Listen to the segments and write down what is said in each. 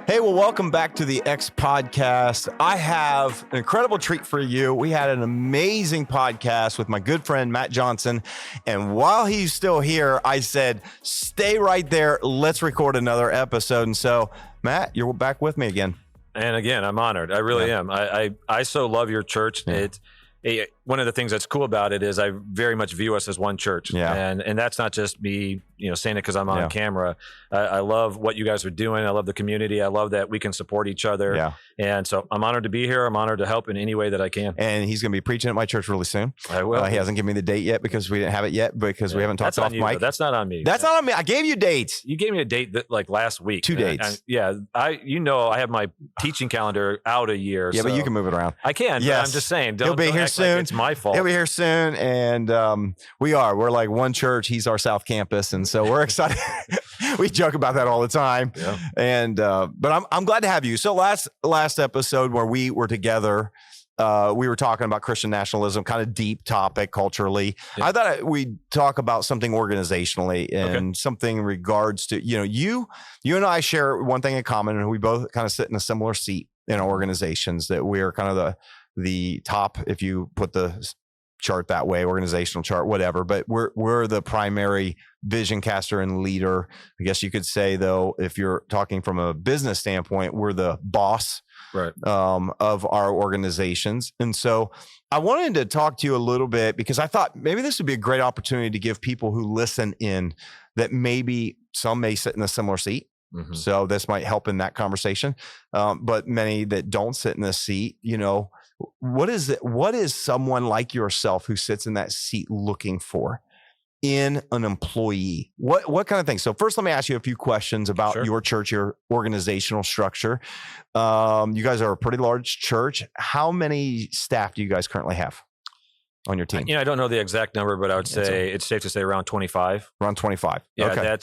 Hey, well, welcome back to the X Podcast. I have an incredible treat for you. We had an amazing podcast with my good friend, Matt Johnson. And while he's still here, I said, stay right there. Let's record another episode. And so, Matt, you're back with me again. And again, I'm honored. I really am. I so love your church. Yeah. One of the things that's cool about it is I very much view us as one church. Yeah. And that's not just me, saying it because I'm on camera. I love what you guys are doing. I love the community. I love that we can support each other. Yeah. And so I'm honored to be here. I'm honored to help in any way that I can. And he's going to be preaching at my church really soon. I will. He hasn't given me the date yet because we didn't have it yet because we haven't talked off mic. That's not on me. That's not on me. I gave you dates. You gave me a date that like last week. 2 dates. I have my teaching calendar out a year. Yeah, so. But you can move it around. I can. Yes. I'm just saying. He'll be here soon. Like it's my fault. He'll be here soon. And we're like one church. He's our South Campus. And so we're excited. We joke about that all the time. Yeah. And but I'm glad to have you. So last episode where we were together, we were talking about Christian nationalism, kind of deep topic culturally. Yeah. I thought we'd talk about something organizationally and something in regards to, you and I share one thing in common, and we both kind of sit in a similar seat in our organizations, that we're kind of the top, if you put the chart that way, organizational chart, whatever, but we're the primary vision caster and leader. I guess you could say, though, if you're talking from a business standpoint, we're the boss of our organizations. And so I wanted to talk to you a little bit because I thought maybe this would be a great opportunity to give people who listen in that maybe some may sit in a similar seat. Mm-hmm. So this might help in that conversation. But many that don't sit in this seat, what is someone like yourself who sits in that seat looking for in an employee? What kind of things? So first, let me ask you a few questions about your church, your organizational structure. You guys are a pretty large church. How many staff do you guys currently have on your team? I don't know the exact number, but I would say it's safe to say around 25. Around 25. Yeah, okay.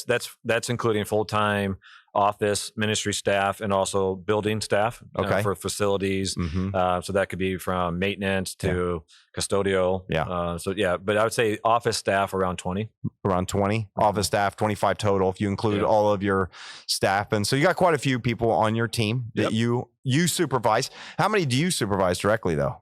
That's including full-time office ministry staff and also building staff for facilities. Mm-hmm. So that could be from maintenance to custodial. Yeah. But I would say office staff around 20. Around 20. Office staff, 25 total if you include all of your staff. And so you got quite a few people on your team that you supervise. How many do you supervise directly, though?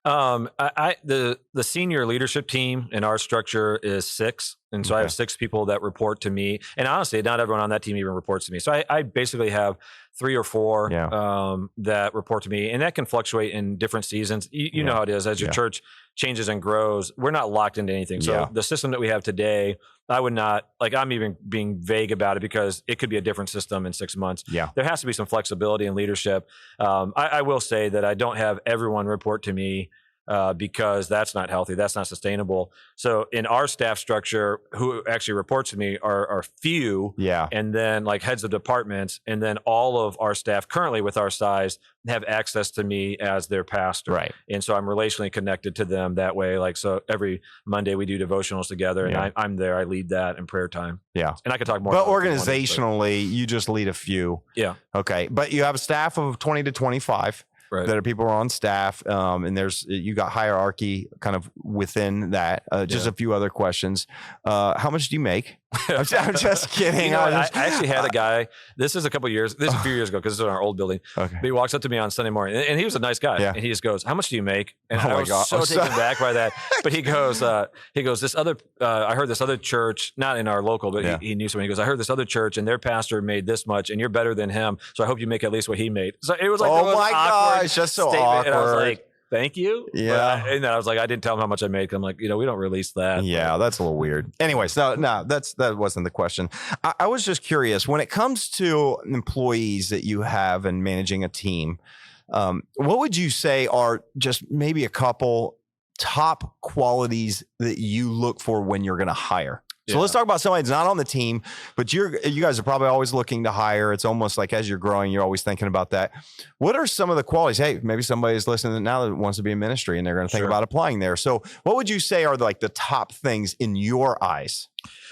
The senior leadership team in our structure is 6. And so I have 6 people that report to me. And honestly, not everyone on that team even reports to me. So I basically have 3 or 4 that report to me, and that can fluctuate in different seasons. You know how it is as your church changes and grows. We're not locked into anything. So the system that we have today, I would not, I'm even being vague about it because it could be a different system in 6 months. Yeah. There has to be some flexibility in leadership. I will say that I don't have everyone report to me because that's not healthy. That's not sustainable. So in our staff structure, who actually reports to me are few. Yeah. And then like heads of departments, and then all of our staff currently with our size have access to me as their pastor. Right. And so I'm relationally connected to them that way. So every Monday we do devotionals together, and I'm there. I lead that in prayer time. Yeah. And I could talk more. But organizationally, you just lead a few. Yeah. Okay. But you have a staff of 20 to 25. Right. That are people who are on staff, and you got hierarchy kind of within that. Just a few other questions. How much do you make? I'm just kidding. I actually had a guy. This is a few years ago because this is in our old building. Okay. But he walks up to me on Sunday morning, and he was a nice guy. Yeah. And he just goes, "How much do you make?" And I was so taken back by that. But he goes, "This other. I heard this other church, not in our local, but he knew someone. He goes, I heard this other church, and their pastor made this much, and you're better than him. So I hope you make at least what he made." So it was like, oh my gosh, that's so awkward. And I was like, thank you. Yeah. And then I was like, I didn't tell him how much I make. I'm like, we don't release that. Yeah, that's a little weird. Anyways, no, that wasn't the question. I was just curious, when it comes to employees that you have and managing a team, what would you say are just maybe a couple top qualities that you look for when you're going to hire? So let's talk about somebody that's not on the team, but you guys are probably always looking to hire. It's almost like as you're growing, you're always thinking about that. What are some of the qualities? Hey, maybe somebody's listening now that wants to be in ministry and they're going to think about applying there. So what would you say are like the top things in your eyes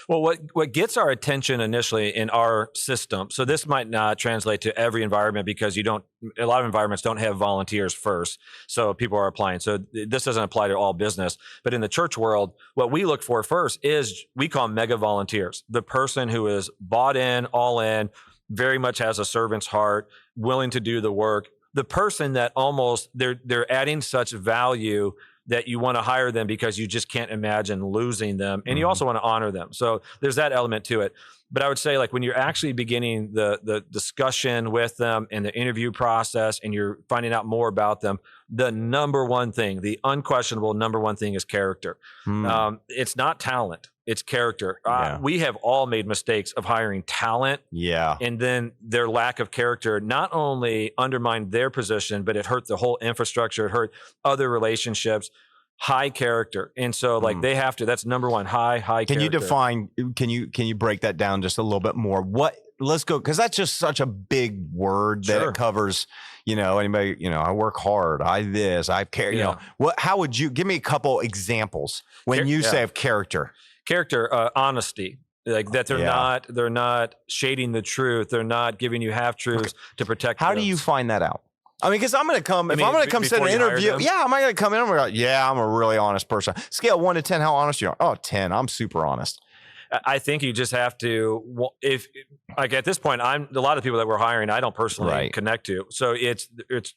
Well, what gets our attention initially in our system, so this might not translate to every environment because a lot of environments don't have volunteers first. So people are applying. So this doesn't apply to all business, but in the church world, what we look for first is we call them mega volunteers. The person who is bought in, all in, very much has a servant's heart, willing to do the work. The person that almost they're adding such value that you want to hire them because you just can't imagine losing them. And you also want to honor them. So there's that element to it. But I would say, like, when you're actually beginning the discussion with them and the interview process and you're finding out more about them, the number one thing, the unquestionable number one thing is character. It's not talent. It's character. We have all made mistakes of hiring talent. And then their lack of character not only undermined their position, but it hurt the whole infrastructure. It hurt other relationships. High character. And so they have to, that's number one, high character. Can you define, can you break that down just a little bit more? Let's go, because that's just such a big word that it covers, anybody, I work hard, I care, how would you, give me a couple examples when you say of character? Character, honesty. Like that they're not shading the truth. They're not giving you half truths to protect. How do you find that out? I mean, because I'm going to come, if I'm going to come sit an interview, I'm going to come in and we're like, I'm a really honest person. Scale 1 to 10, how honest you are? Oh, 10, I'm super honest. I think you just have to, if like at this point, a lot of people that we're hiring, I don't personally connect to. So it's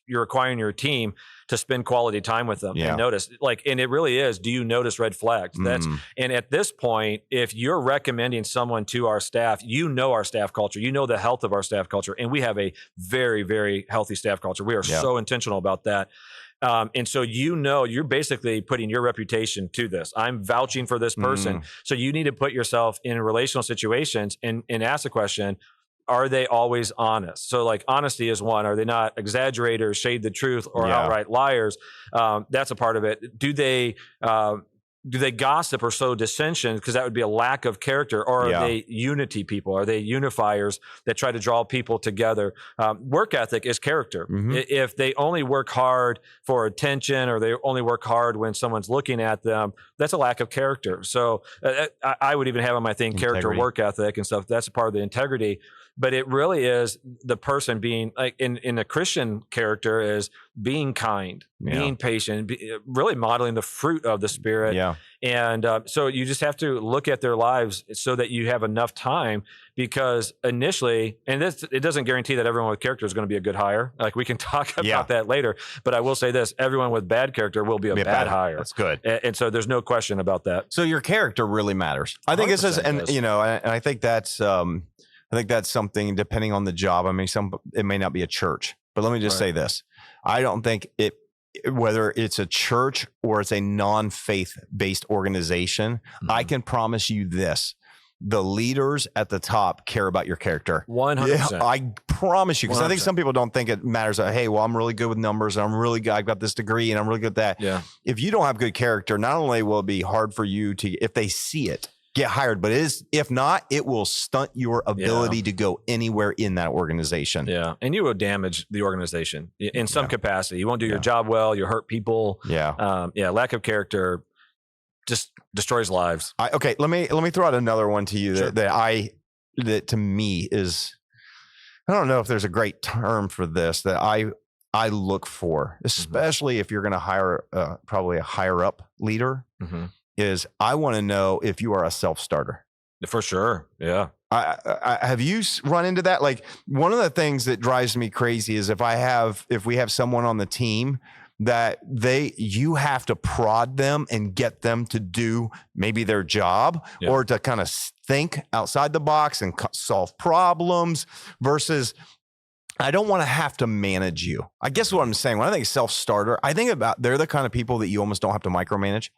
you're requiring your team to spend quality time with them and notice, and it really is, do you notice red flags? And at this point, if you're recommending someone to our staff, our staff culture, the health of our staff culture, and we have a very, very healthy staff culture. We are so intentional about that. And so, you're basically putting your reputation to this. I'm vouching for this person. So you need to put yourself in relational situations and ask the question, are they always honest? So honesty is one. Are they not exaggerators, shade the truth, or outright liars? That's a part of it. Do they gossip or sow dissension? Because that would be a lack of character. Or are they unity people? Are they unifiers that try to draw people together? Work ethic is character. If they only work hard for attention, or they only work hard when someone's looking at them, that's a lack of character. So I would even have on my thing, character, work ethic and stuff. That's a part of the integrity. But it really is the person being, like, in a Christian character, is being kind, being patient, really modeling the fruit of the Spirit. And so you just have to look at their lives so that you have enough time, because initially, and it doesn't guarantee that everyone with character is going to be a good hire. Like, we can talk about that later. But I will say this, everyone with bad character will be a bad hire. That's good. And so there's no question about that. So your character really matters. I think this is, and I think that's something, depending on the job. I mean, it may not be a church, but let me just say this. I don't think whether it's a church or it's a non-faith based organization, I can promise you this. The leaders at the top care about your character. 100%. I promise you, because I think some people don't think it matters. Hey, well, I'm really good with numbers, and I've got this degree, and I'm really good at that. If you don't have good character, not only will it be hard for you to, if they see it, get hired, but if not, it will stunt your ability to go anywhere in that organization. And you will damage the organization in some capacity. You won't do your job well. You'll hurt people. Lack of character just destroys lives. Okay, let me throw out another one to you that to me is, I don't know if there's a great term for this that I look for, especially if you're going to hire probably a higher up leader. Is I want to know if you are a self-starter. For sure. I have you run into that? Like, one of the things that drives me crazy is if we have someone on the team that you have to prod them and get them to do maybe their job or to kind of think outside the box and solve problems, versus I don't want to have to manage you. I guess what I'm saying, when I think self-starter, I think about, they're the kind of people that you almost don't have to micromanage.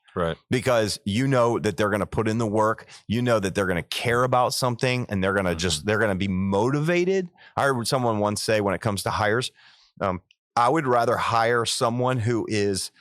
Because you know that they're going to put in the work, that they're going to care about something, and they're going to they're going to be motivated. I heard someone once say, when it comes to hires, I would rather hire someone who is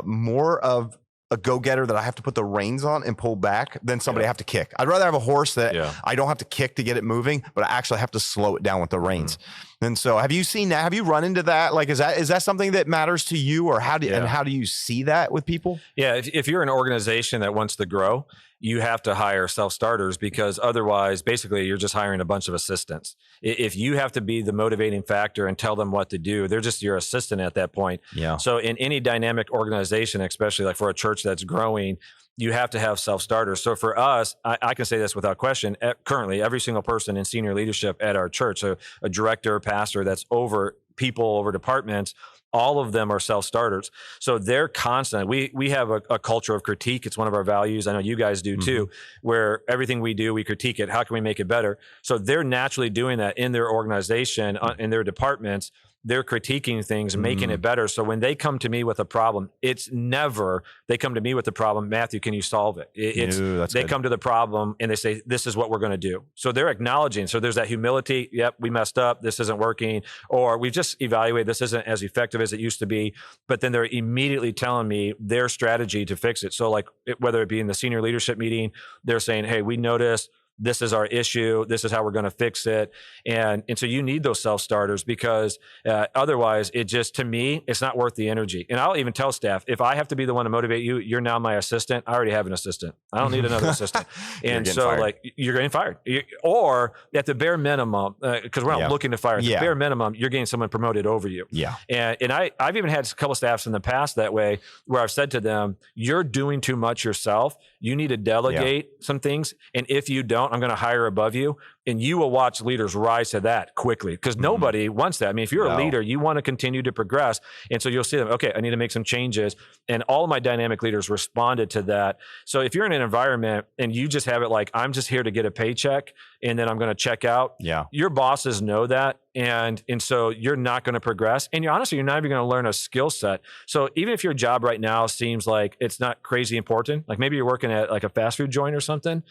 more of a go-getter that I have to put the reins on and pull back than somebody I have to kick. I'd rather have a horse that I don't have to kick to get it moving, but I actually have to slow it down with the reins. And so, have you seen that? Have you run into that? Like, is that something that matters to you, or how do you see that with people? If you're an organization that wants to grow, you have to hire self-starters, because otherwise, basically, you're just hiring a bunch of assistants. If you have to be the motivating factor and tell them what to do, they're just your assistant at that point. Yeah. So in any dynamic organization, especially like for a church that's growing, you have to have self-starters. So for us, I can say this without question, currently every single person in senior leadership at our church, so a director, pastor that's over people, over departments, all of them are self-starters. So they're constant. We have a culture of critique. It's one of our values. I know you guys do too, where everything we do, we critique it. How can we make it better? So they're naturally doing that in their organization, in their departments. They're critiquing things, making it better. So when they come to me with a problem, it's never they come to me with the problem, Matthew, can you solve it? They come to the problem and they say, this is what we're going to do. So they're acknowledging. So there's that humility. Yep, we messed up. This isn't working. Or we've just evaluated. This isn't as effective as it used to be. But then they're immediately telling me their strategy to fix it. So like whether it be in the senior leadership meeting, they're saying, hey, we noticed this is our issue. This is how we're going to fix it. And so you need those self-starters, because otherwise it just, to me, it's not worth the energy. And I'll even tell staff, if I have to be the one to motivate you, you're now my assistant. I already have an assistant. I don't need another assistant. And so fired. Like you're getting fired. Or at the bare minimum, because we're not looking to fire, at the bare minimum, you're getting someone promoted over you. Yeah. And I've even had a couple staffs in the past that way, where I've said to them, you're doing too much yourself. You need to delegate some things. And if you don't, I'm going to hire above you. And you will watch leaders rise to that quickly, because nobody wants that. I mean, if you're a leader, you want to continue to progress. And so you'll see them, okay, I need to make some changes. And all of my dynamic leaders responded to that. So if you're in an environment and you just have it like, I'm just here to get a paycheck and then I'm going to check out, your bosses know that. And so you're not going to progress. And you're honestly, you're not even going to learn a skill set. So even if your job right now seems like it's not crazy important, like maybe you're working at like a fast food joint or something,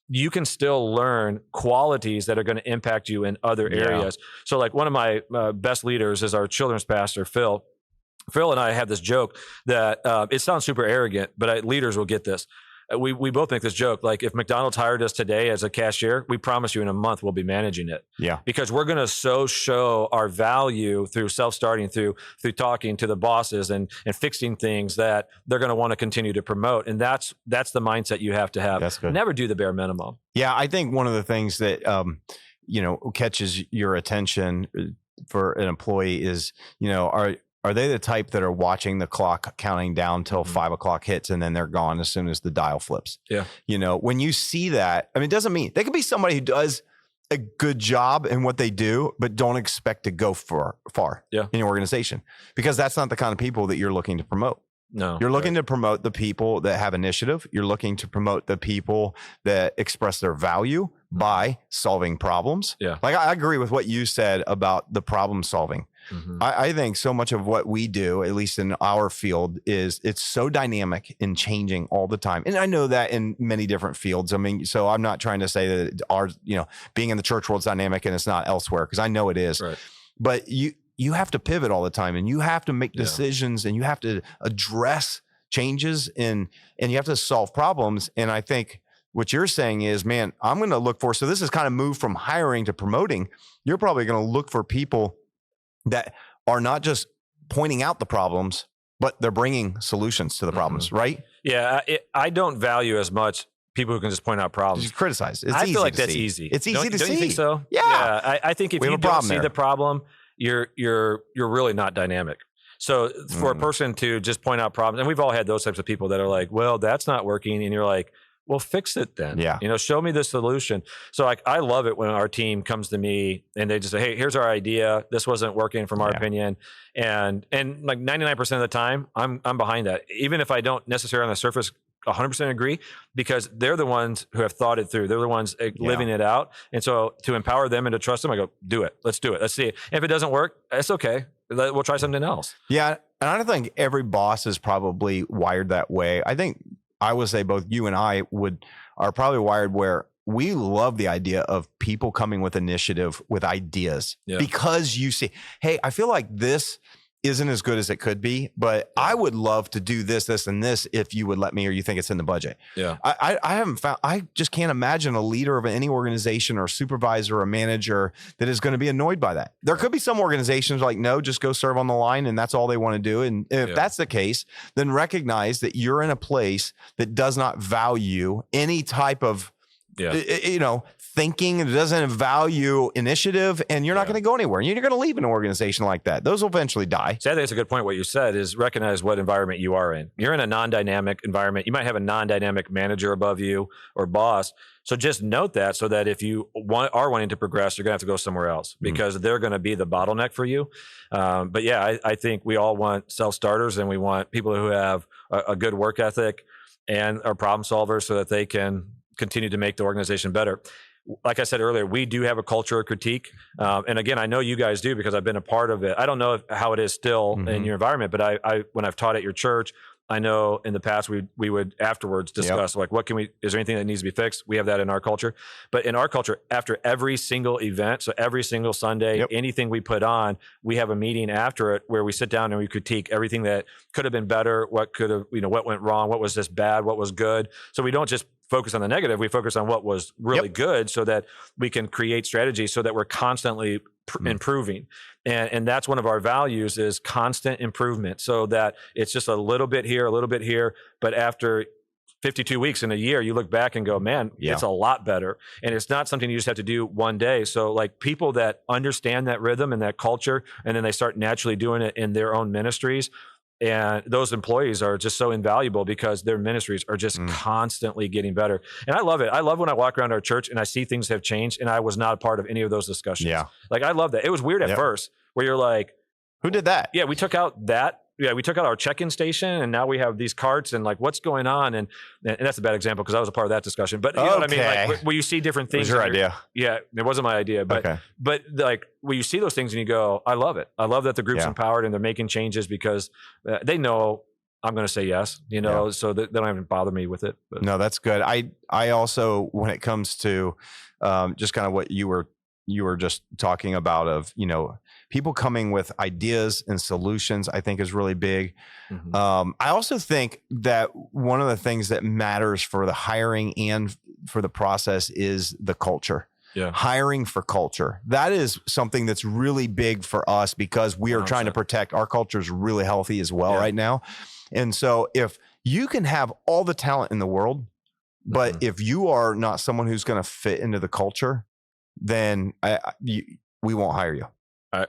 you can still learn qualities that are going to impact you in other areas. So like one of my best leaders is our children's pastor, Phil. Phil and I have this joke that it sounds super arrogant, but leaders will get this. We both make this joke. Like if McDonald's hired us today as a cashier, we promise you in a month we'll be managing it. Yeah. Because we're going to show our value through self-starting, through talking to the bosses and fixing things that they're going to want to continue to promote. And that's the mindset you have to have. That's good. Never do the bare minimum. Yeah. I think one of the things that, catches your attention for an employee is, are they the type that are watching the clock counting down till 5 o'clock hits and then they're gone as soon as the dial flips? Yeah. When you see that, I mean, it doesn't mean they could be somebody who does a good job in what they do, but don't expect to go far in your organization, because that's not the kind of people that you're looking to promote. No, you're looking to promote the people that have initiative. You're looking to promote the people that express their value by solving problems. Yeah. Like I agree with what you said about the problem solving. I think so much of what we do, at least in our field, is it's so dynamic and changing all the time. And I know that in many different fields. I mean, so I'm not trying to say that ours, being in the church world's dynamic and it's not elsewhere, because I know it is. Right. But you have to pivot all the time, and you have to make decisions, and you have to address changes, and you have to solve problems. And I think what you're saying is, man, I'm going to look for, so this is kind of moved from hiring to promoting. You're probably going to look for people that are not just pointing out the problems, but they're bringing solutions to the problems, right? Yeah, I don't value as much people who can just point out problems. Just criticize. I feel like that's easy. It's easy to see. Don't you think so? Yeah. I think if you don't see the problem, you're really not dynamic. So for a person to just point out problems, and we've all had those types of people that are like, well, that's not working. And you're like, well, fix it then. Yeah. Show me the solution. So I love it when our team comes to me and they just say, hey, here's our idea. This wasn't working from our opinion. And like 99% of the time, I'm behind that. Even if I don't necessarily on the surface 100% agree, because they're the ones who have thought it through. They're the ones living it out. And so to empower them and to trust them, I go, do it. Let's do it. Let's see it. And if it doesn't work, it's okay. We'll try something else. Yeah. And I don't think every boss is probably wired that way. I would say both you and I are probably wired where we love the idea of people coming with initiative, with ideas, because you see, hey, I feel like this isn't as good as it could be, but I would love to do this, this, and this if you would let me, or you think it's in the budget. Yeah. I just can't imagine a leader of any organization or supervisor or manager that is going to be annoyed by that. There could be some organizations like, no, just go serve on the line and that's all they want to do. And if that's the case, then recognize that you're in a place that does not value any type of thinking. It doesn't value initiative, and you're not going to go anywhere. You're going to leave an organization like that. Those will eventually die. So I think it's a good point. What you said is recognize what environment you are in. You're in a non-dynamic environment. You might have a non-dynamic manager above you or boss. So just note that, so that if you are wanting to progress, you're going to have to go somewhere else, because they're going to be the bottleneck for you. But yeah, I think we all want self-starters, and we want people who have a good work ethic and are problem solvers, so that they can continue to make the organization better. Like I said earlier, we do have a culture of critique. And again, I know you guys do, because I've been a part of it. I don't know how it is still in your environment, but I when I've taught at your church, I know in the past we would afterwards discuss like, is there anything that needs to be fixed? We have that in our culture. But in our culture, after every single event, so every single Sunday, anything we put on, we have a meeting after it where we sit down and we critique everything that could have been better, what could have, what went wrong, what was just bad, what was good. So we don't just focus on the negative, we focus on what was really good, so that we can create strategies so that we're constantly improving. And that's one of our values, is constant improvement, so that it's just a little bit here, but after 52 weeks in a year, you look back and go, man, it's a lot better. And it's not something you just have to do one day. So like, people that understand that rhythm and that culture, and then they start naturally doing it in their own ministries, and those employees are just so invaluable, because their ministries are just constantly getting better. And I love it. I love when I walk around our church and I see things have changed, and I was not a part of any of those discussions. Yeah. Like, I love that. It was weird at first, where you're like, who did that? Yeah, we took out that. Yeah, we took out our check-in station, and now we have these carts, and like, what's going on? And that's a bad example, because I was a part of that discussion. But you know what I mean? Like, where you see different things. It was your idea. Yeah, it wasn't my idea. But but like, where you see those things and you go, I love it. I love that the group's empowered and they're making changes, because they know I'm going to say yes, so they don't even bother me with it. But. No, that's good. I also, when it comes to just kind of what you were just talking about, of, people coming with ideas and solutions, I think is really big. I also think that one of the things that matters for the hiring and for the process is the culture. Yeah. Hiring for culture. That is something that's really big for us, because we are 100%. Trying to protect our culture is really healthy as well right now. And so if you can have all the talent in the world, but if you are not someone who's going to fit into the culture, then we won't hire you.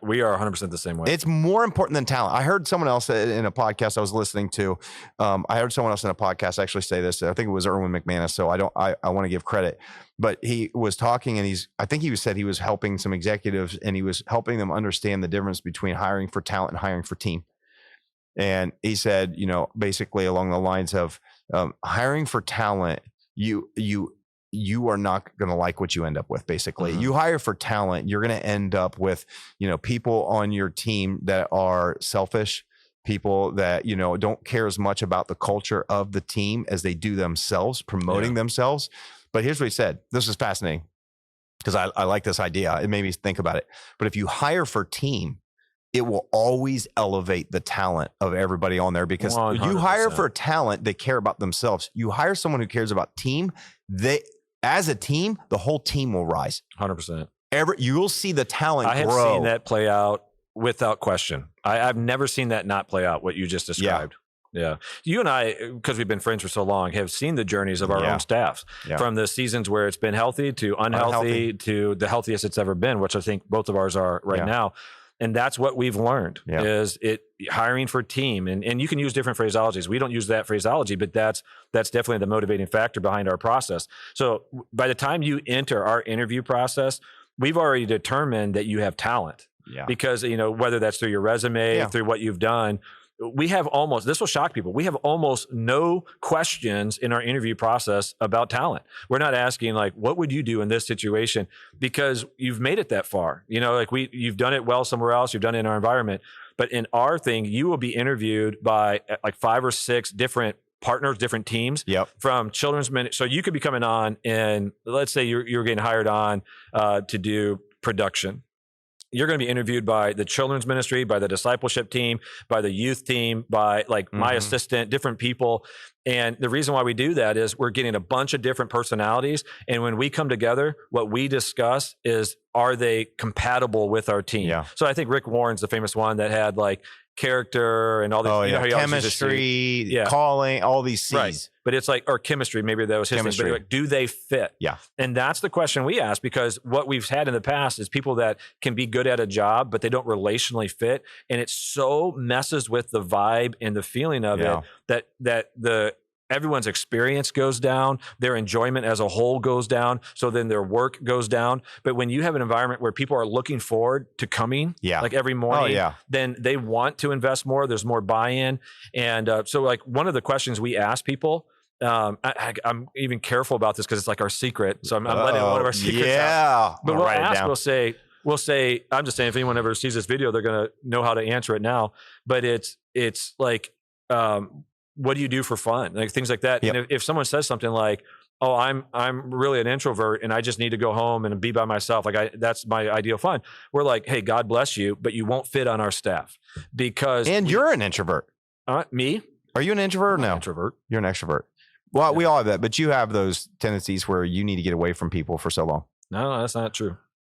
We are 100% the same way. It's more important than talent. I heard someone else in a podcast I was listening to. I heard someone else in a podcast actually say this. I think it was Erwin McManus. So I want to give credit, but he was talking, and I think he said he was helping some executives, and he was helping them understand the difference between hiring for talent and hiring for team. And he said, basically along the lines of hiring for talent, you are not going to like what you end up with. Basically, you hire for talent, you're going to end up with, people on your team that are selfish, people that, don't care as much about the culture of the team as they do themselves, promoting themselves. But here's what he said. This is fascinating, because I like this idea. It made me think about it. But if you hire for team, it will always elevate the talent of everybody on there, because 100%. You hire for talent, they care about themselves. You hire someone who cares about team, as a team, the whole team will rise. 100%. You'll see the talent grow. I have seen that play out without question. I've never seen that not play out, what you just described. Yeah. You and I, because we've been friends for so long, have seen the journeys of our own staffs, from the seasons where it's been healthy to unhealthy to the healthiest it's ever been, which I think both of ours are right now. And that's what we've learned is hiring for team. And you can use different phraseologies. We don't use that phraseology, but that's definitely the motivating factor behind our process. So by the time you enter our interview process, we've already determined that you have talent. Yeah. Because, whether that's through your resume, through what you've done, we have this will shock people. We have almost no questions in our interview process about talent. We're not asking like, what would you do in this situation? Because you've made it that far. You've done it well somewhere else. You've done it in our environment. But in our thing, you will be interviewed by like 5 or 6 different partners, different teams from children's minute. So you could be coming on, and let's say you're getting hired on to do production. you're going to be interviewed by the children's ministry, by the discipleship team, by the youth team, by like my assistant, different people. And the reason why we do that is we're getting a bunch of different personalities. And when we come together, what we discuss is, are they compatible with our team? Yeah. So I think Rick Warren's the famous one that had like character and all these, you know, chemistry, calling, all these C's. Right. But it's like, or chemistry, maybe that was his thing, but like, do they fit? Yeah. And that's the question we ask, because what we've had in the past is people that can be good at a job, but they don't relationally fit. And it so messes with the vibe and the feeling of it that everyone's experience goes down, their enjoyment as a whole goes down, so then their work goes down. But when you have an environment where people are looking forward to coming, like every morning, then they want to invest more. There's more buy-in. And so like one of the questions we ask people, I'm even careful about this because it's like our secret. So I'm letting one of our secrets out. But we'll ask, we'll say, I'm just saying, if anyone ever sees this video, they're going to know how to answer it now. But it's like, what do you do for fun? Like things like that. And if someone says something like, oh, I'm really an introvert and I just need to go home and be by myself, that's my ideal fun. We're like, hey, God bless you, but you won't fit on our staff because. And you're an introvert. Me? Are you an introvert or no? Introvert. You're an extrovert. Well, we all have that, but you have those tendencies where you need to get away from people for so long. No, that's not true.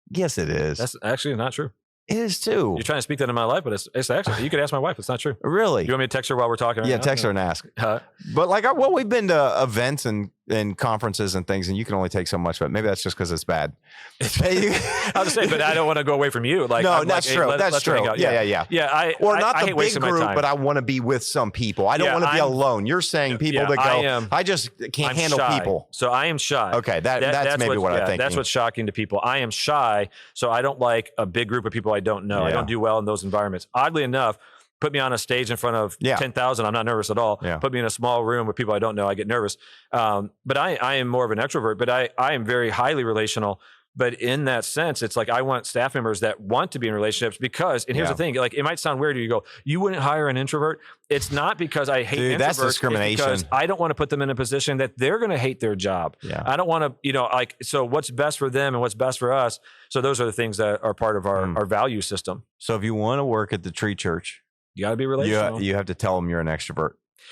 Yes, it is. That's actually not true. It is too. You're trying to speak that in my life, but it's actually, you could ask my wife. It's not true. Really? You want me to text her while we're talking? Right now? Text her and ask. But like, we've been to events and conferences and things, and you can only take so much, but maybe that's just because it's bad. I'll just say, but I don't want to go away from you. Like, no, that's true. That's true. Yeah. Yeah. Not the big group, but I want to be with some people. I don't want to be alone. You're saying people that go, I just can't handle shy. people. So I am shy. Okay. That's maybe what I think. That's what's shocking to people. I am shy. So I don't like a big group of people I don't know. I don't do well in those environments. Oddly enough, put me on a stage in front of 10,000. I'm not nervous at all. Put me in a small room with people I don't know. I get nervous. But I am more of an extrovert, but I am very highly relational. But in that sense, it's like I want staff members that want to be in relationships because, and here's the thing, like it might sound weird to you, go, you wouldn't hire an introvert. It's not because I hate introverts. That's discrimination. It's because I don't want to put them in a position that they're going to hate their job. I don't want to, so what's best for them and what's best for us. So those are the things that are part of our value system. So if you want to work at the Tree Church, you got to be relational. You have to tell them you're an extrovert,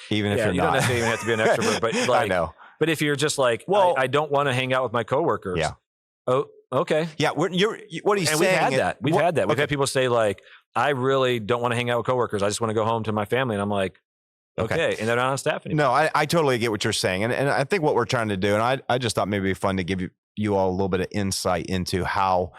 even if you're not. You don't necessarily even have to be an extrovert, but like, I know. But if you're just like, I don't want to hang out with my coworkers. Oh, okay. Yeah. What he's saying. We've had that. We've had that. We've had people say like, I really don't want to hang out with coworkers. I just want to go home to my family. And I'm like, okay. And they're not on staff anymore. No, I totally get what you're saying. And I think what we're trying to do, and I just thought maybe it'd be fun to give you all a little bit of insight into how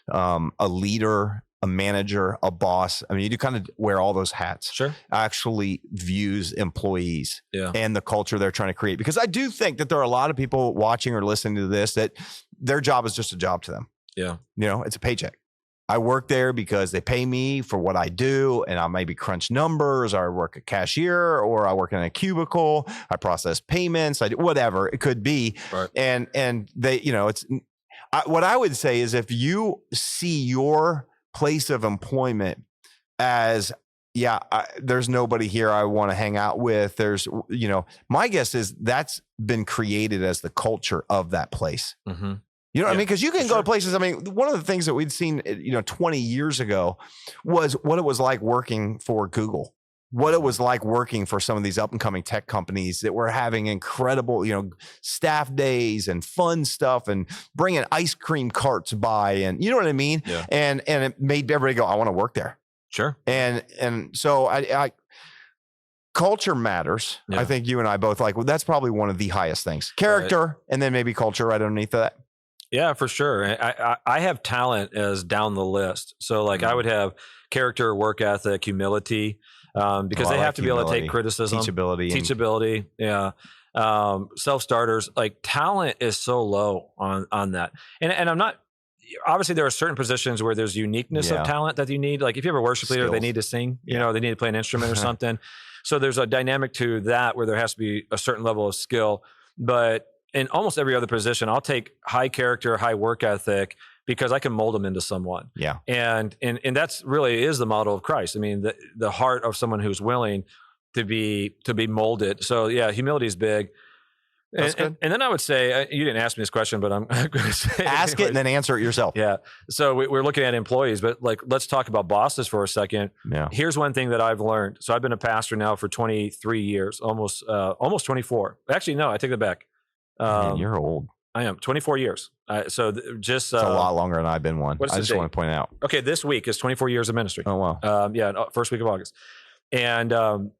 a leader, a manager, a boss, I mean, you do kind of wear all those hats. Sure. Actually views employees and the culture they're trying to create. Because I do think that there are a lot of people watching or listening to this that their job is just a job to them. Yeah. It's a paycheck. I work there because they pay me for what I do, and I maybe crunch numbers, or I work a cashier, or I work in a cubicle, I process payments, I do whatever it could be. Right. And they, what I would say is if you see your place of employment as, there's nobody here I want to hang out with. There's, my guess is that's been created as the culture of that place. Mm-hmm. You know what I mean? Because you can go to places. I mean, one of the things that we'd seen, 20 years ago was what it was like working for Google, what it was like working for some of these up and coming tech companies that were having incredible, staff days and fun stuff and bringing ice cream carts by, and you know what I mean? Yeah. And it made everybody go, I want to work there. Sure. And so I culture matters. Yeah. I think you and I both that's probably one of the highest things. Character, and then maybe culture right underneath that. Yeah, for sure. I have talent as down the list. So I would have character, work ethic, humility, because they have to be able to take criticism, teachability. Yeah. Self-starters, talent is so low on that. And I'm not, obviously there are certain positions where there's uniqueness of talent that you need. Like if you have a worship leader, they need to sing, they need to play an instrument or something. So there's a dynamic to that where there has to be a certain level of skill, but in almost every other position, I'll take high character, high work ethic, because I can mold them into someone. Yeah. And that's really is the model of Christ. I mean, the heart of someone who's willing to be molded. So yeah, humility is big. And then I would say, you didn't ask me this question, but I'm going to say ask it and then answer it yourself. Yeah. So we're looking at employees, but like, let's talk about bosses for a second. Yeah. Here's one thing that I've learned. So I've been a pastor now for 23 years, almost 24. Actually, no, I take that back. Man, you're old. I am 24 years. Just it's a lot longer than I've been one. I just want to point out. Okay. This week is 24 years of ministry. Oh, wow. Yeah. First week of August. And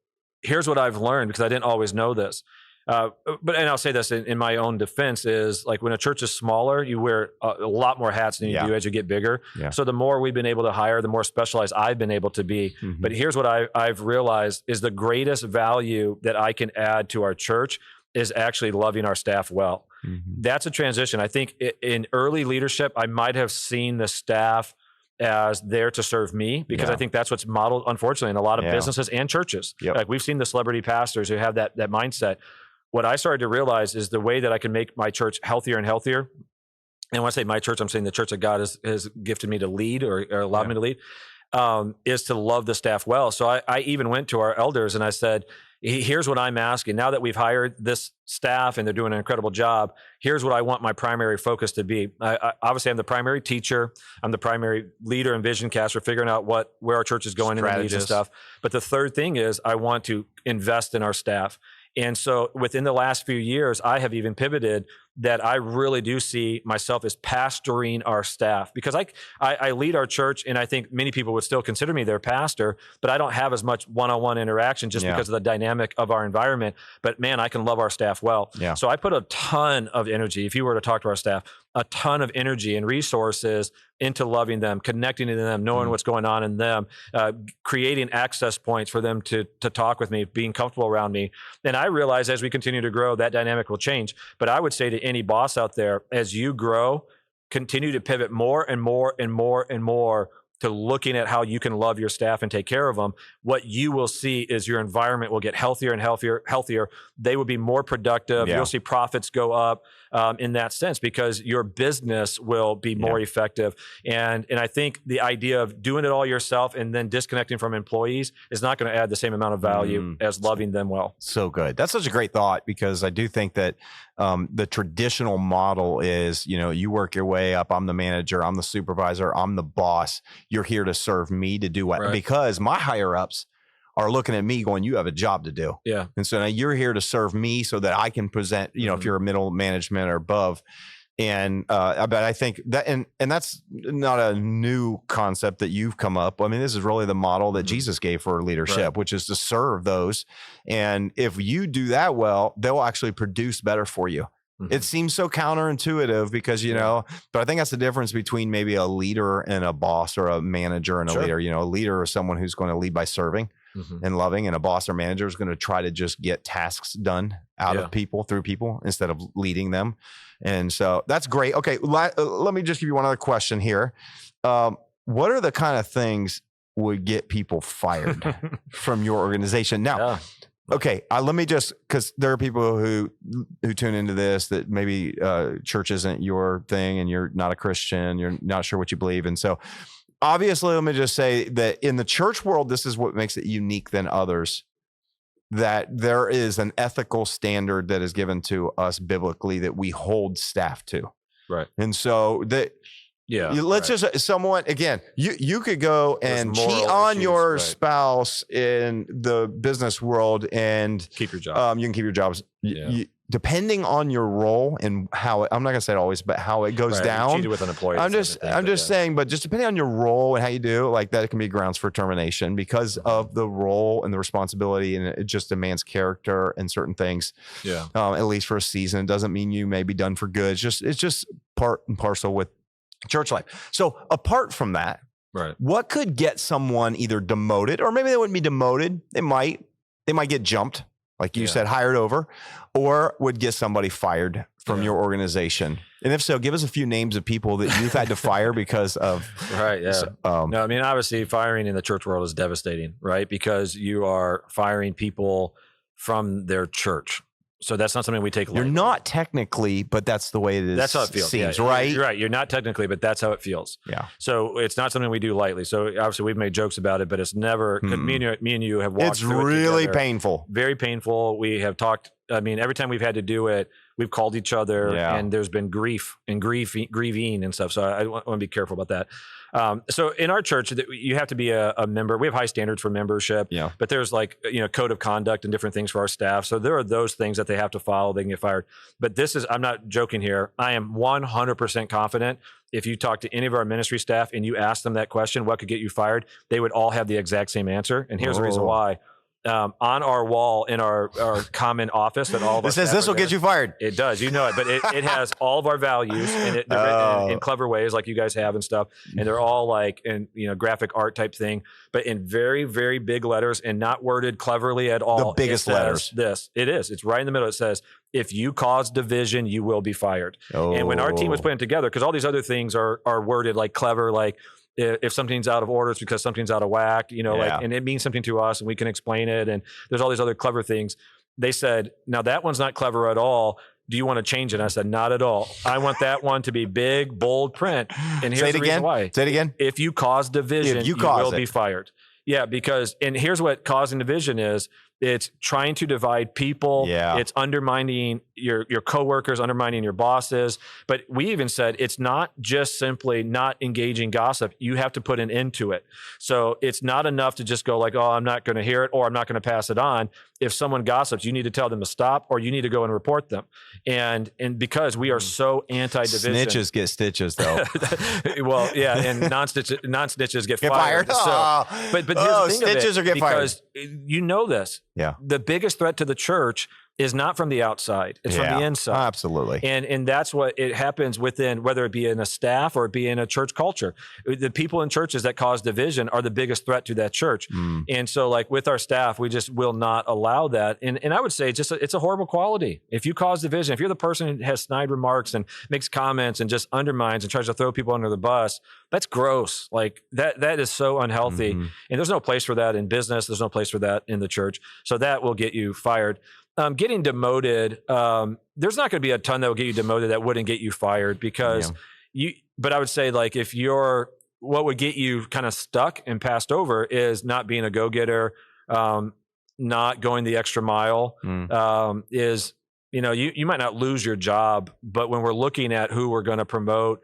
here's what I've learned, because I didn't always know this. And I'll say this in my own defense, is like when a church is smaller, you wear a lot more hats than you do as you get bigger. Yeah. So the more we've been able to hire, the more specialized I've been able to be. Mm-hmm. But here's what I've realized is the greatest value that I can add to our church is actually loving our staff well. Mm-hmm. That's a transition. I think in early leadership, I might have seen the staff as there to serve me, because I think that's what's modeled, unfortunately, in a lot of businesses and churches. Yep. Like we've seen the celebrity pastors who have that mindset. What I started to realize is the way that I can make my church healthier and healthier. And when I say my church, I'm saying the church that God has gifted me to lead or allowed me to lead, is to love the staff well. So I even went to our elders and I said, here's what I'm asking. Now that we've hired this staff and they're doing an incredible job, here's what I want my primary focus to be. Obviously, I'm the primary teacher. I'm the primary leader and vision caster, figuring out where our church is going and the needs and stuff. But the third thing is I want to invest in our staff. And so within the last few years, I have even pivoted that I really do see myself as pastoring our staff, because I lead our church, and I think many people would still consider me their pastor, but I don't have as much one-on-one interaction just because of the dynamic of our environment. But man, I can love our staff well. Yeah. So I put a ton of energy, if you were to talk to our staff, a ton of energy and resources into loving them, connecting to them, knowing what's going on in them, creating access points for them to talk with me, being comfortable around me. And I realize as we continue to grow, that dynamic will change. But I would say to any boss out there, as you grow, continue to pivot more and more and more and more to looking at how you can love your staff and take care of them. What you will see is your environment will get healthier and healthier. They will be more productive. You'll see profits go up in that sense, because your business will be more effective. And I think the idea of doing it all yourself and then disconnecting from employees is not going to add the same amount of value as loving them well. So good. That's such a great thought, because I do think that the traditional model is, you work your way up. I'm the manager. I'm the supervisor. I'm the boss. You're here to serve me, to do what? Right. Because my higher ups are looking at me going, you have a job to do. Yeah. And so now you're here to serve me so that I can present, if you're a middle management or above. And but I think that, and that's not a new concept that you've come up. I mean, this is really the model that Jesus gave for leadership, which is to serve those. And if you do that well, they'll actually produce better for you. It seems so counterintuitive because, but I think that's the difference between maybe a leader and a boss, or a manager and a leader. A leader is someone who's going to lead by serving and loving, and a boss or manager is going to try to just get tasks done out of people, through people, instead of leading them. And so that's great. Okay. Let me just give you one other question here. What are the kind of things would get people fired from your organization? Now, okay, let me just, because there are people who tune into this that maybe church isn't your thing and you're not a Christian, you're not sure what you believe. And so obviously, let me just say that in the church world, this is what makes it unique than others, that there is an ethical standard that is given to us biblically that we hold staff to. Right. And so that, let's just someone, again, you could go and cheat on your spouse in the business world and keep your job. You can keep your jobs. Depending on your role and how I'm not going to say it always, but how it goes down. Cheated with an employee. I'm just saying, but just depending on your role and how you do, like that can be grounds for termination because of the role and the responsibility, and it just demands character and certain things. Yeah. At least for a season. It doesn't mean you may be done for good. It's just part and parcel with church life. So apart from that, what could get someone either demoted, or maybe they wouldn't be demoted. They might get jumped, like you said, hired over, or would get somebody fired from your organization. And if so, give us a few names of people that you've had to fire because of. Right. Yeah. No, I mean, obviously firing in the church world is devastating, right? Because you are firing people from their church. So that's not something we take lightly. You're not technically, but that's the way it is. That's how it feels. Seems, right? You're right. You're not technically, but that's how it feels. Yeah. So it's not something we do lightly. So obviously we've made jokes about it, but it's never, me and you have walked through it together. It's really painful. Very painful. We have talked I mean, every time we've had to do it, we've called each other, and there's been grieving and stuff. So I want to be careful about that. So in our church, you have to be a member. We have high standards for membership, but there's like, code of conduct and different things for our staff. So there are those things that they have to follow. They can get fired. But I'm not joking here. I am 100% confident if you talk to any of our ministry staff and you ask them that question, what could get you fired? They would all have the exact same answer. And here's the reason why. On our wall in our common office that all of us says this will get you fired. It does, but it has all of our values and they're written in clever ways like you guys have and stuff, and they're all like in graphic art type thing, but in very, very big letters and not worded cleverly at all. The biggest letters. It's right in the middle. It says, if you cause division, you will be fired. And when our team was putting it together, because all these other things are worded like clever, like if something's out of order, it's because something's out of whack, and it means something to us and we can explain it. And there's all these other clever things. They said, now that one's not clever at all. Do you want to change it? And I said, not at all. I want that one to be big, bold print. And here's the reason why. Say it again. If you cause division, you will be fired. Yeah, and here's what causing division is. It's trying to divide people. It's undermining your coworkers, undermining your bosses. But we even said it's not just simply not engaging gossip. You have to put an end to it. So it's not enough to just go like, oh, I'm not going to hear it or I'm not going to pass it on. If someone gossips, you need to tell them to stop or you need to go and report them. And because we are so anti-division. Snitches get stitches, though. Well, yeah, and non-snitches get fired. So, but here's the thing snitches of it, because you know this. Yeah. The biggest threat to the church is not from the outside. It's from the inside. Absolutely. And that's what it happens within, whether it be in a staff or it be in a church culture. The people in churches that cause division are the biggest threat to that church. And so like with our staff, we just will not allow that. And I would say it's a horrible quality. If you cause division, if you're the person who has snide remarks and makes comments and just undermines and tries to throw people under the bus, that's gross. Like that is so unhealthy. And there's no place for that in business. There's no place for that in the church. So that will get you fired. Getting demoted, there's not going to be a ton that will get you demoted that wouldn't get you fired because but I would say like what would get you kind of stuck and passed over is not being a go-getter, not going the extra mile, is, you might not lose your job, but when we're looking at who we're going to promote,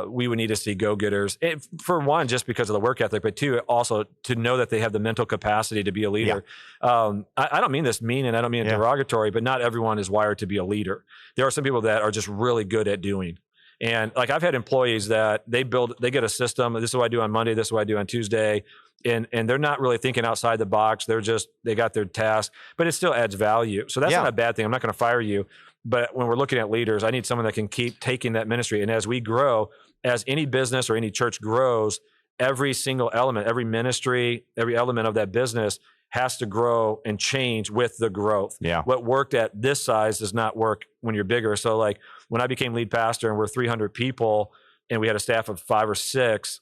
we would need to see go-getters. For one, just because of the work ethic, but two, also to know that they have the mental capacity to be a leader. I don't mean this mean and I don't mean it derogatory, but not everyone is wired to be a leader. There are some people that are just really good at doing. And like I've had employees that they get a system. This is what I do on Monday. This is what I do on Tuesday. And they're not really thinking outside the box. They got their task, but it still adds value. So that's not a bad thing. I'm not going to fire you. But when we're looking at leaders, I need someone that can keep taking that ministry. And as we grow, as any business or any church grows, every single element, every ministry, every element of that business has to grow and change with the growth. What worked at this size does not work when you're bigger. So like when I became lead pastor and we're 300 people and we had a staff of 5 or 6,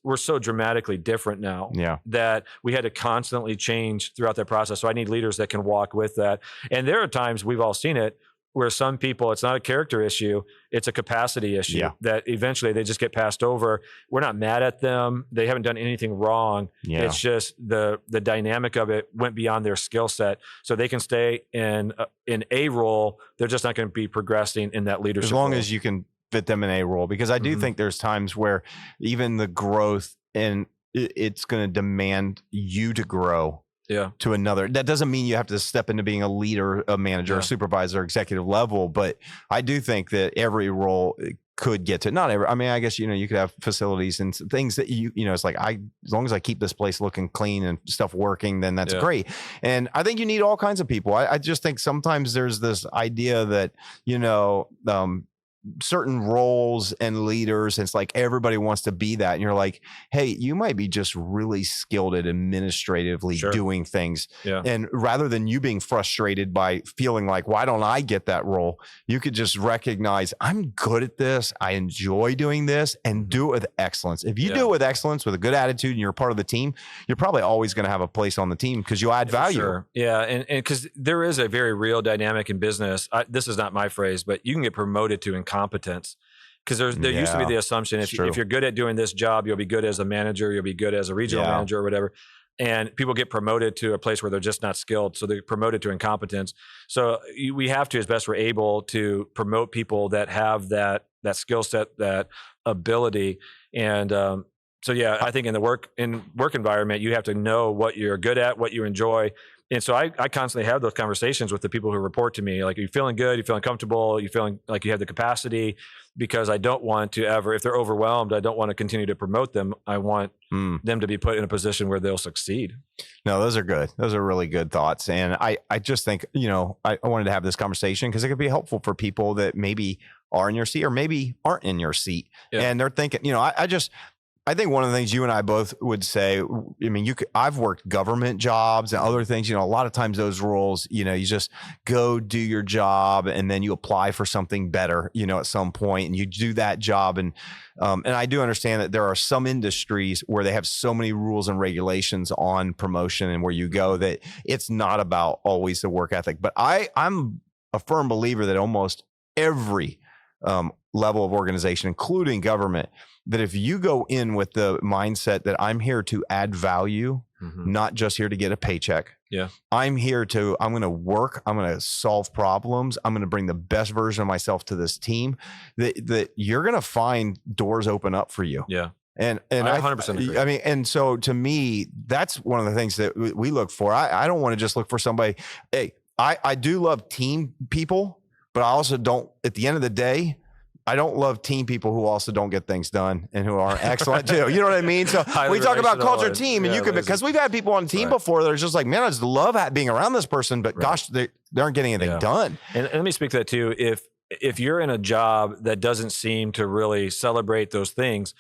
we're so dramatically different now that we had to constantly change throughout that process. So I need leaders that can walk with that. And there are times, we've all seen it, where some people, it's not a character issue, it's a capacity issue that eventually they just get passed over. We're not mad at them. They haven't done anything wrong. It's just the dynamic of it went beyond their skill set. So they can stay in a role. They're just not going to be progressing in that leadership as long role. as you can fit them in a role, because I do think there's times where even the growth and it's going to demand you to grow to another. That doesn't mean you have to step into being a leader, a manager, a supervisor, executive level. But I do think that every role could get to, not every, I mean, I guess, you could have facilities and things that it's like, as long as I keep this place looking clean and stuff working, then that's great. And I think you need all kinds of people. I just think sometimes there's this idea that, certain roles and leaders, it's like everybody wants to be that, and you're like, hey, you might be just really skilled at administratively doing things, and rather than you being frustrated by feeling like, why don't I get that role, you could just recognize, I'm good at this, I enjoy doing this, and do it with excellence. If you do it with excellence, with a good attitude, and you're a part of the team, you're probably always going to have a place on the team because you add value. And because there is a very real dynamic in business. This is not my phrase, but you can get promoted to incompetence. Because there used to be the assumption if you're good at doing this job, you'll be good as a manager, you'll be good as a regional manager or whatever. and people get promoted to a place where they're just not skilled. So they're promoted to incompetence. So we have to, as best we're able, to promote people that have that skill set, that ability. And so, yeah, I think in the work environment, you have to know what you're good at, what you enjoy. And so I constantly have those conversations with the people who report to me. Like, are you feeling good? Are you feeling comfortable? Are you feeling like you have the capacity? Because I don't want to ever, if they're overwhelmed, I don't want to continue to promote them. I want them to be put in a position where they'll succeed. No, those are good. Those are really good thoughts. And I just think, I wanted to have this conversation because it could be helpful for people that maybe are in your seat or maybe aren't in your seat. Yeah. And they're thinking, I think one of the things you and I both would say, I mean, I've worked government jobs and other things, a lot of times those roles, you just go do your job and then you apply for something better, at some point, and you do that job. And I do understand that there are some industries where they have so many rules and regulations on promotion and where you go that it's not about always the work ethic. But I'm a firm believer that almost every level of organization, including government, that if you go in with the mindset that I'm here to add value, not just here to get a paycheck. Yeah. I'm going to work. I'm going to solve problems. I'm going to bring the best version of myself to this team, that you're going to find doors open up for you. Yeah. And I 100% agree. I mean, and so to me, that's one of the things that we look for. I don't want to just look for somebody. Hey, I do love team people, but I also don't, at the end of the day, I don't love team people who also don't get things done and who aren't excellent too. You know what I mean? So we talk about culture, team, and because we've had people on team before that are just like, man, I just love being around this person, but gosh, they aren't getting anything done. And let me speak to that too. If you're in a job that doesn't seem to really celebrate those things,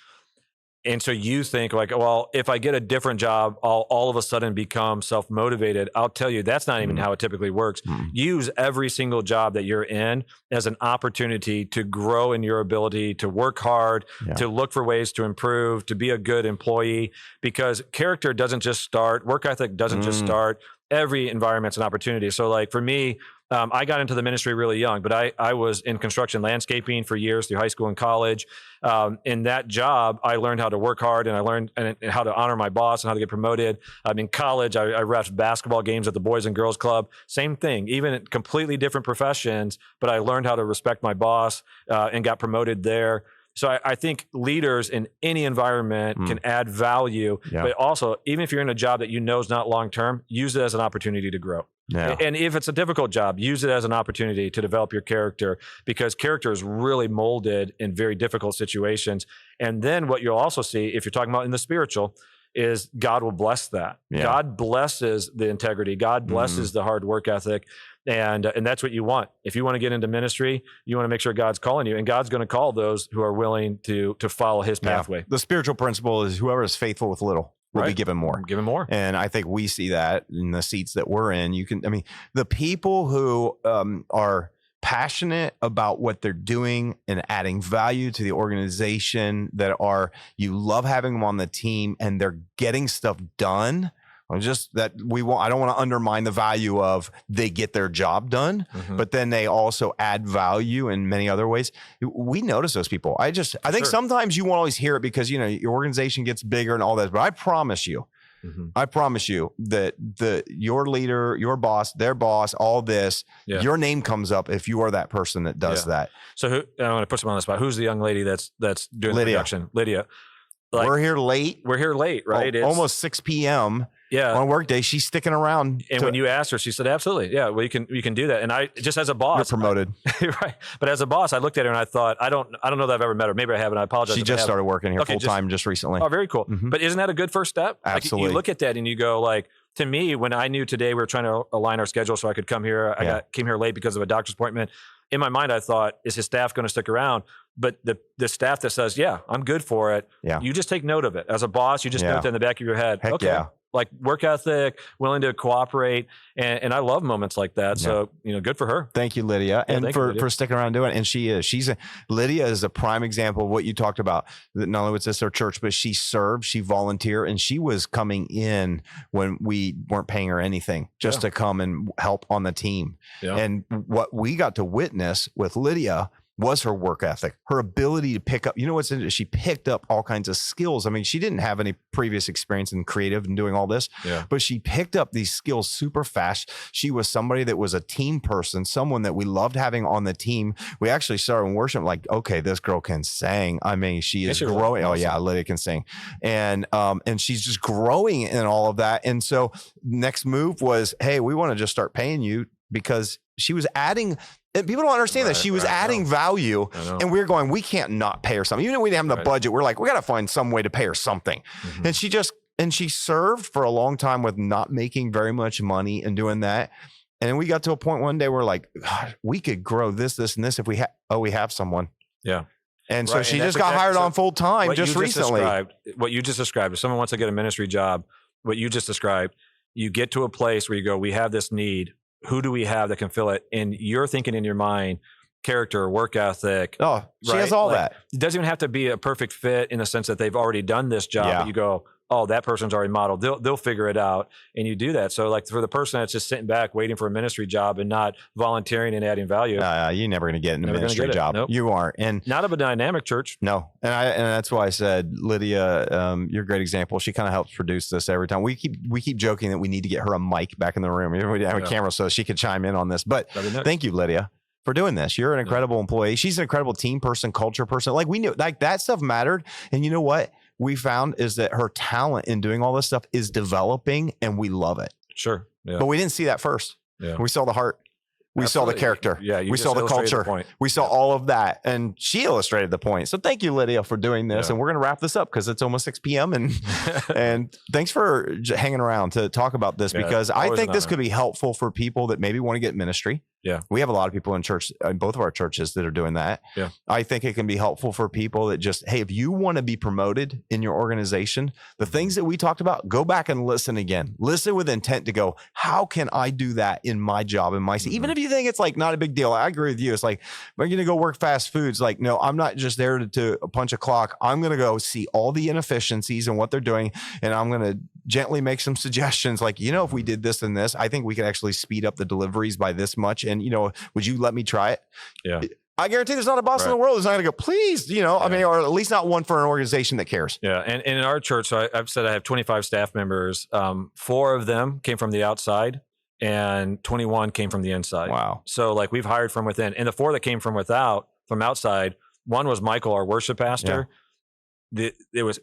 and so you think like, well, if I get a different job, I'll all of a sudden become self-motivated. I'll tell you, that's not even how it typically works. Use every single job that you're in as an opportunity to grow in your ability to work hard, to look for ways to improve, to be a good employee, because character doesn't just start, work ethic doesn't just start. Every environment's an opportunity. So like for me, I got into the ministry really young, but I was in construction landscaping for years through high school and college. In that job, I learned how to work hard, and I learned how to honor my boss and how to get promoted. In college, I refed basketball games at the Boys and Girls Club. Same thing, even in completely different professions, but I learned how to respect my boss and got promoted there. So I think leaders in any environment can add value, but also, even if you're in a job that is not long-term, use it as an opportunity to grow. Yeah. And if it's a difficult job, use it as an opportunity to develop your character, because character is really molded in very difficult situations. And then what you'll also see, if you're talking about in the spiritual, is God will bless that. Yeah. God blesses the integrity. God blesses the hard work ethic. And that's what you want. If you want to get into ministry, you want to make sure God's calling you, and God's going to call those who are willing to follow his pathway. The spiritual principle is whoever is faithful with little will be given more. Given more. And I think we see that in the seats that we're in. The people who are passionate about what they're doing and adding value to the organization, you love having them on the team and they're getting stuff done. I don't want to undermine the value of they get their job done, but then they also add value in many other ways. We notice those people. I think sometimes you won't always hear it because, your organization gets bigger and all that, but I promise you that your leader, your boss, their boss, all this, your name comes up if you are that person that does that. So I want to put someone on the spot. Who's the young lady that's doing the production? Lydia. We're here late, right? It's almost 6 p.m. On work day, she's sticking around. And when you asked her, she said, absolutely. Yeah, well, you can do that. And I just, as a boss, you're promoted. Right. But as a boss, I looked at her and I thought, I don't know that I've ever met her. Maybe I haven't. I apologize. She just started working here full time just recently. Oh, very cool. But isn't that a good first step? Absolutely. Like, you look at that and you go like, to me, when I knew today we were trying to align our schedule so I could come here, came here late because of a doctor's appointment. In my mind, I thought, is his staff going to stick around? But the staff that says, yeah, I'm good for it. Yeah. You just take note of it. As a boss, you just note that in the back of your head. Heck okay. Yeah. Like work ethic, willing to cooperate. And I love moments like that. So, good for her. Thank you, Lydia. And for sticking around doing it. And Lydia is a prime example of what you talked about. That not only was this our church, but she served, she volunteered, and she was coming in when we weren't paying her anything just to come and help on the team. Yeah. And what we got to witness with Lydia was her work ethic, her ability to pick up. You know what's interesting? She picked up all kinds of skills. I mean, she didn't have any previous experience in creative and doing all this, but she picked up these skills super fast. She was somebody that was a team person, someone that we loved having on the team. We actually started in worship like, okay, this girl can sing. I mean, she is growing. Oh yeah, Lydia can sing, and she's just growing in all of that. And so next move was, hey, we want to just start paying you, because she was adding. And people don't understand that she was adding value, and we were going, we can't not pay her something. Even though we didn't have the budget, we're like, we got to find some way to pay her something. And she served for a long time with not making very much money and doing that. And then we got to a point one day where like, God, we could grow this, and this if we have someone. Yeah. And so she just got hired on full time just recently. What you just described, if someone wants to get a ministry job, what you just described, you get to a place where you go, we have this need. Who do we have that can fill it? And you're thinking in your mind, character, work ethic. Oh, she has all that. It doesn't even have to be a perfect fit in the sense that they've already done this job. But you go, oh, that person's already modeled. They'll figure it out. And you do that. So like for the person that's just sitting back waiting for a ministry job and not volunteering and adding value. You're never going to get in a ministry job. Nope. You aren't. And not of a dynamic church. No. And that's why I said, Lydia, you're a great example. She kind of helps produce this every time. We keep joking that we need to get her a mic back in the room. We have a camera so she could chime in on this. But thank you, Lydia, for doing this. You're an incredible employee. She's an incredible team person, culture person. Like we knew like that stuff mattered. And you know what we found is that her talent in doing all this stuff is developing, and we love it. Sure. Yeah. But we didn't see that first. Yeah. We saw the heart. We saw the character. Yeah, we saw the culture. We saw all of that. And she illustrated the point. So thank you, Lydia, for doing this. And we're going to wrap this up because it's almost 6 p.m. And thanks for hanging around to talk about this, because I think this could be helpful for people that maybe want to get ministry. Yeah. We have a lot of people in church, in both of our churches, that are doing that. Yeah. I think it can be helpful for people that just, hey, if you want to be promoted in your organization, the things that we talked about, go back and listen again. Listen with intent to go, how can I do that in my job, in my city? Even if you think it's like not a big deal. I agree with you. It's like, we're going to go work fast foods. Like, no, I'm not just there to punch a clock. I'm going to go see all the inefficiencies and what they're doing. And I'm going to gently make some suggestions like, you know, if we did this and this, I think we could actually speed up the deliveries by this much. And, you know, would you let me try it? Yeah. I guarantee there's not a boss in the world who's not going to go, please, you know, I mean, or at least not one for an organization that cares. Yeah. And in our church, so I've said I have 25 staff members. 4 of them came from the outside and 21 came from the inside. Wow. So like we've hired from within, and the 4 that came from outside, one was Michael, our worship pastor. Yeah.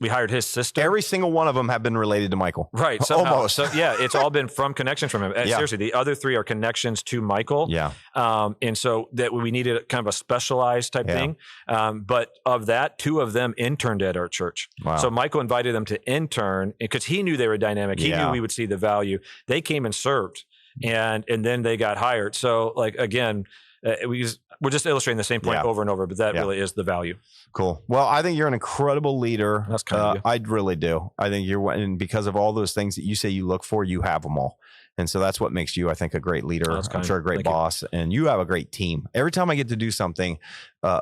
We hired his sister. Every single one of them have been related to Michael. Right. Somehow. Almost. So yeah, it's all been from connections from him. Seriously, the other 3 are connections to Michael. Yeah. And so that we needed kind of a specialized type thing. But of that, 2 of them interned at our church. Wow. So Michael invited them to intern because he knew they were dynamic. He knew we would see the value. They came and served, and then they got hired. So like, again, we're just illustrating the same point over and over, but that really is the value. Cool. Well, I think you're an incredible leader. That's kind of I really do. I think and because of all those things that you say you look for, you have them all. And so that's what makes you, I think, a great leader. I'm sure a great boss. And you have a great team. Every time I get to do something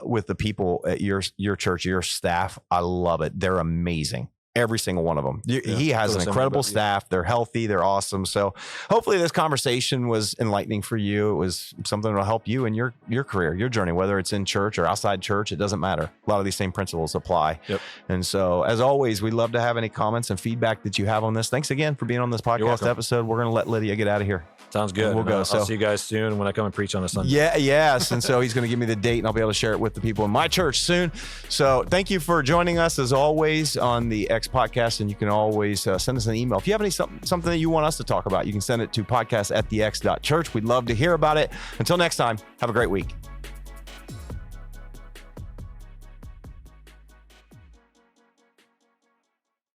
with the people at your church, your staff, I love it. They're amazing. Every single one of them. He has an incredible staff. They're healthy. They're awesome. So hopefully this conversation was enlightening for you. It was something that will help you in your career, your journey, whether it's in church or outside church. It doesn't matter. A lot of these same principles apply. Yep. And so as always, we'd love to have any comments and feedback that you have on this. Thanks again for being on this podcast episode. We're going to let Lydia get out of here. Sounds good. We'll go. I'll see you guys soon when I come and preach on a Sunday. Yes. And so he's going to give me the date and I'll be able to share it with the people in my church soon. So thank you for joining us as always on the X podcast. And you can always send us an email. If you have something that you want us to talk about, you can send it to podcast@thex.church. We'd love to hear about it. Until next time, have a great week.